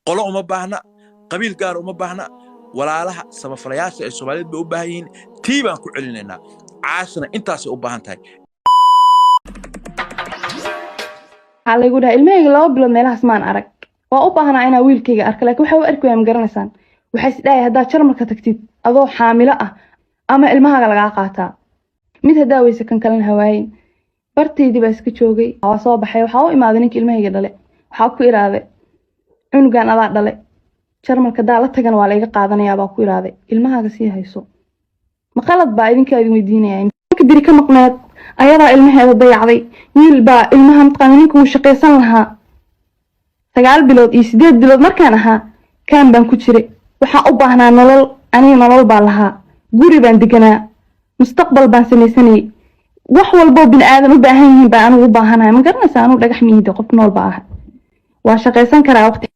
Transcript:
qolo uma baahna qabiil gaar uma baahna walaalaha samafalayaasha ee Soomaaliyeed bay u baahan yihiin tii baan ku celinaynaa caashna intaas u baahan tahay waxaa lagu dhahay ilmahayga 2 bilood meelahaas maan arag waa u baahnaa inaa wiilkayga arko laakiin waxa uu arkay ma garanaysaan waxay isdhaayay hadaa jarmalka tagtid adoo xaamilo ah ama ilmahaaga laga qaataa mid hadaa weyse kan kalena hawaayin barteedii baa iska joogay waa soo baxay waxa uu imaaday ninkii ilmahayga dhale waxa ku iraaday cunugan adaa dhale jarmalka daa la tagan waa la iga qaadanayaa baa ku iraaday ilmahaaga sii hayso ma qalad baa idinka idin weydiinayay ninka biri ka maqnaad ayadaa ilmaheeda dayacday wiil baa ilmaha matqaan ninka uu shaqaysan lahaa 9 bilood iyo 8 bilood markaan ahaa kaan baan ku jiray waxa u baahnaa nolol aniga nolol baa lahaa guri baan deganaa mustaqbal baan samaysanay wax walbo bin aadan u baahan yihiin baa anigu u baahanahay ma garanaysaa anigu dhagax mihiida qof nool baa ah waa shaqaysan karaa waqti